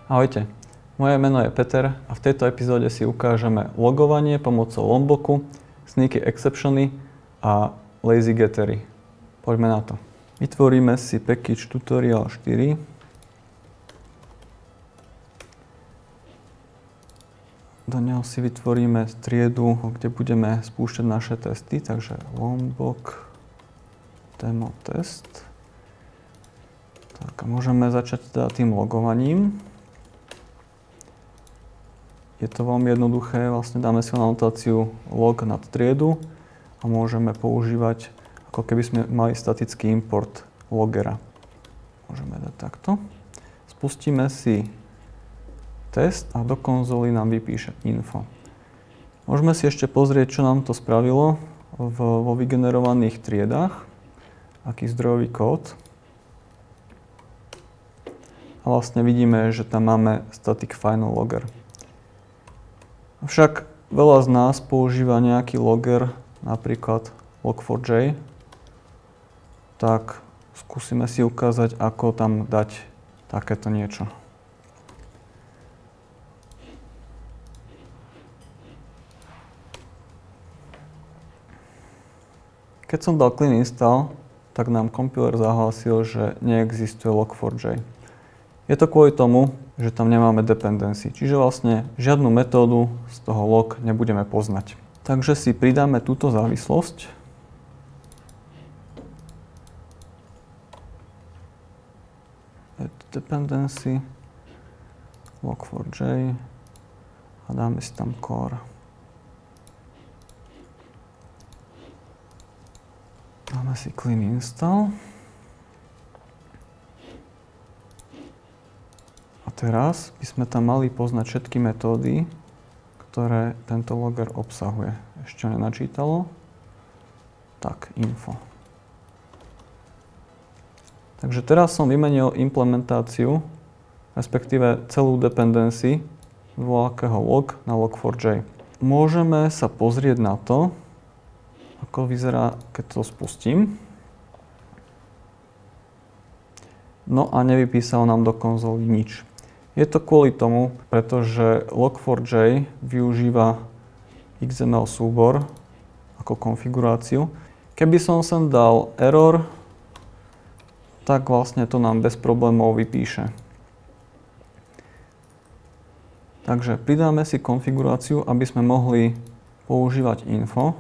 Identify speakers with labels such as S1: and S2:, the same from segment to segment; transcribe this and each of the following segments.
S1: Ahojte, moje meno je Peter a v tejto epizóde si ukážeme logovanie pomocou Lomboku, sneaky exceptiony a lazy gettery. Poďme na to. Vytvoríme si package tutorial 4. Do neho si vytvoríme triedu, kde budeme spúšťať naše testy, takže Lombok demo test. Tak a môžeme začať teda tým logovaním. Je to veľmi jednoduché, vlastne dáme si anotáciu log nad triedu a môžeme používať, ako keby sme mali statický import logera. Môžeme dať takto. Spustíme si test a do konzoly nám vypíše info. Môžeme si ešte pozrieť, čo nám to spravilo vo vygenerovaných triedách, aký zdrojový kód. A vlastne vidíme, že tam máme static final logger. Avšak veľa z nás používa nejaký logger, napríklad log4j, tak skúsime si ukázať, ako tam dať takéto niečo. Keď som dal clean install, tak nám compiler zahlásil, že neexistuje log4j. Je to kvôli tomu, že tam nemáme dependency, čiže vlastne žiadnu metódu z toho log nebudeme poznať. Takže si pridáme túto závislosť. Add dependency log4j a dáme si tam core. Dáme si clean install. A teraz by sme tam mali poznať všetky metódy, ktoré tento logger obsahuje. Ešte nenačítalo. Tak, info. Takže teraz som vymenil implementáciu, respektíve celú dependency z voľakého log na log4j. Môžeme sa pozrieť na to, ako vyzerá, keď to spustím. No a nevypísal nám do konzoly nič. Je to kvôli tomu, pretože log4j využíva XML súbor ako konfiguráciu. Keby som sem dal error, tak vlastne to nám bez problémov vypíše. Takže pridáme si konfiguráciu, aby sme mohli používať info.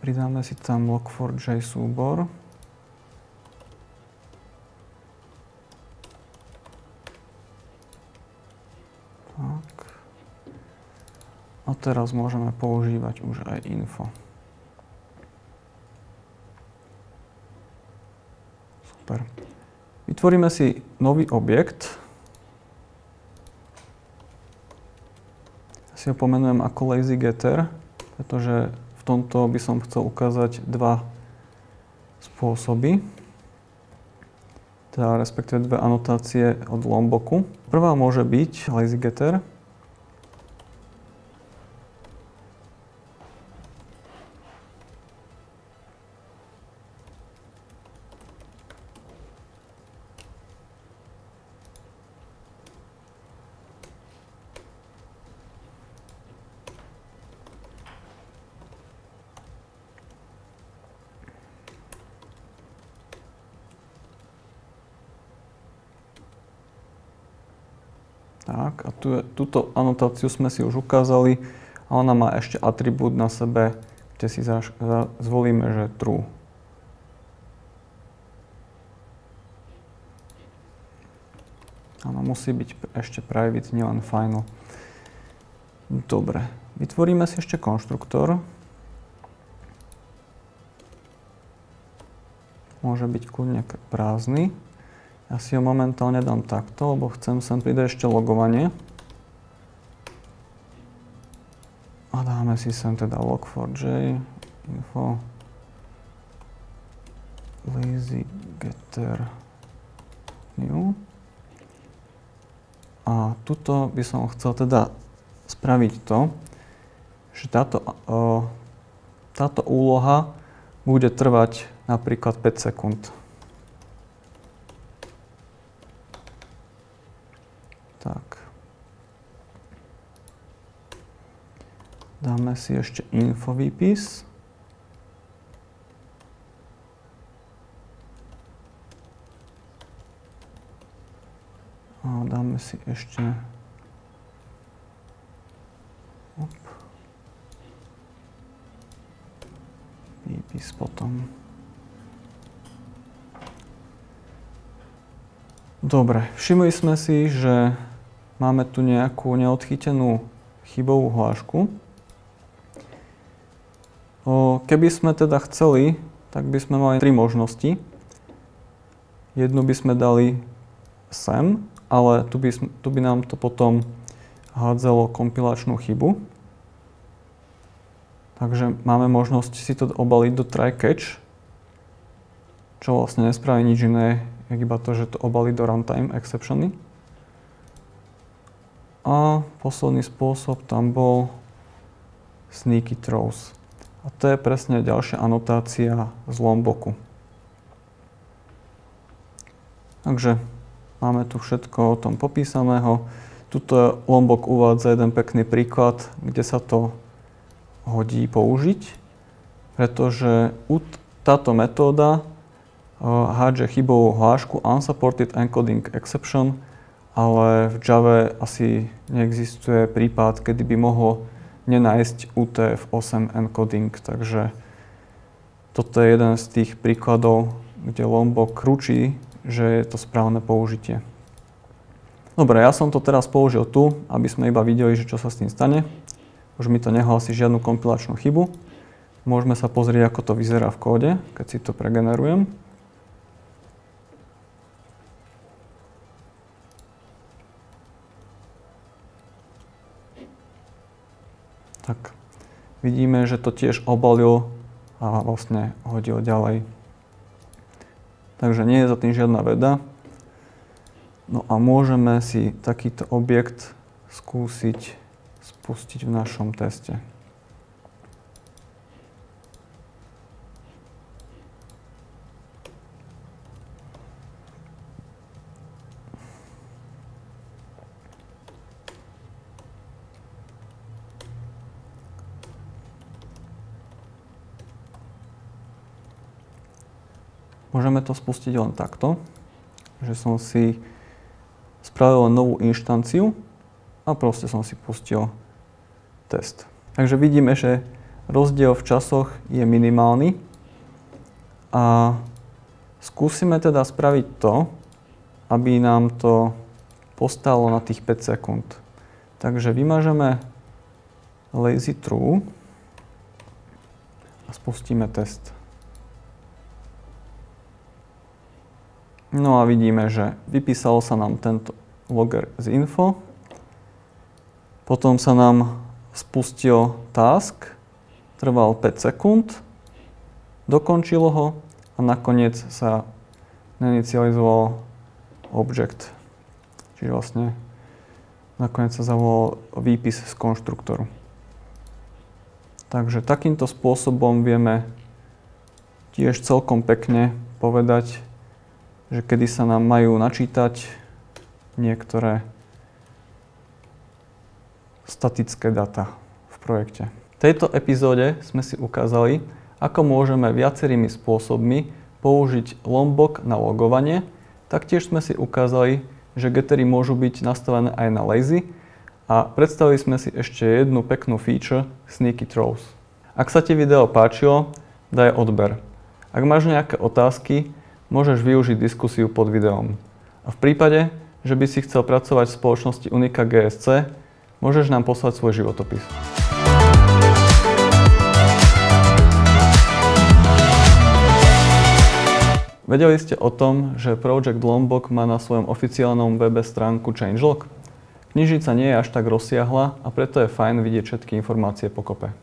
S1: Pridáme si tam log4j súbor. Tak. A teraz môžeme používať už aj info. Super. Vytvoríme si nový objekt. Ja si ho pomenujem ako lazy getter, pretože v tomto by som chcel ukázať dva spôsoby, teda respektíve dve anotácie od Lomboku. Prvá môže byť lazy getter. Tak, a túto anotáciu sme si už ukázali a ona má ešte atribút na sebe, kde si zvolíme, že true. Ona musí byť ešte private, nielen final. Dobre, vytvoríme si ešte konštruktor. Môže byť kľudne prázdny. Ja si ho momentálne dám takto, lebo chcem sem pridať ešte logovanie. A dáme si sem teda log4j, info, lazy getter, new. A tuto by som chcel teda spraviť to, že táto táto úloha bude trvať napríklad 5 sekúnd. Tak. Dáme si ešte info výpis. A dáme si ešte výpis potom. Dobre, všimli sme si, že máme tu nejakú neodchytenú chybovú hlášku. Keby sme teda chceli, tak by sme mali 3 možnosti. Jednu by sme dali sem, ale tu by nám to potom hádzalo kompilačnú chybu. Takže máme možnosť si to obaliť do try catch, čo vlastne nespraví nič iné, iba to, že to obalí do runtime exceptiony. A posledný spôsob tam bol sneaky throws. A to je presne ďalšia anotácia z Lomboku. Takže máme tu všetko o tom popísaného. Tuto Lombok uvádza jeden pekný príklad, kde sa to hodí použiť, pretože táto metóda hádže chybovú hlášku unsupported encoding exception, ale v Java asi neexistuje prípad, kedy by mohlo nenájsť UTF-8 encoding, takže toto je jeden z tých príkladov, kde Lombok ručí, že je to správne použitie. Dobre, ja som to teraz použil tu, aby sme iba videli, že čo sa s tým stane. Už mi to nehlási žiadnu kompilačnú chybu. Môžeme sa pozrieť, ako to vyzerá v kóde, keď si to pregenerujem. Tak, vidíme, že to tiež obalil a vlastne hodil ďalej. Takže nie je za tým žiadna veda. No a môžeme si takýto objekt skúsiť spustiť v našom teste. Môžeme to spustiť len takto, že som si spravil novú inštanciu a proste som si pustil test. Takže vidíme, že rozdiel v časoch je minimálny a skúsime teda spraviť to, aby nám to postalo na tých 5 sekúnd. Takže vymažeme lazy true a spustíme test. No a vidíme, že vypísal sa nám tento logger z info. Potom sa nám spustil task, trval 5 sekúnd, dokončilo ho a nakoniec sa inicializoval object. Čiže vlastne nakoniec sa zavolal výpis z konštruktoru. Takže takýmto spôsobom vieme tiež celkom pekne povedať, že kedy sa nám majú načítať niektoré statické data v projekte. V tejto epizóde sme si ukázali, ako môžeme viacerými spôsobmi použiť Lombok na logovanie. Taktiež sme si ukázali, že gettery môžu byť nastavené aj na lazy a predstavili sme si ešte jednu peknú feature sneaky throws. Ak sa ti video páčilo, daj odber. Ak máš nejaké otázky, môžeš využiť diskusiu pod videom. A v prípade, že by si chcel pracovať v spoločnosti Unica GSC, môžeš nám poslať svoj životopis. Vedeli ste o tom, že Project Lombok má na svojom oficiálnom webe stránku changelog? Knižnica nie je až tak rozsiahla a preto je fajn vidieť všetky informácie pokope.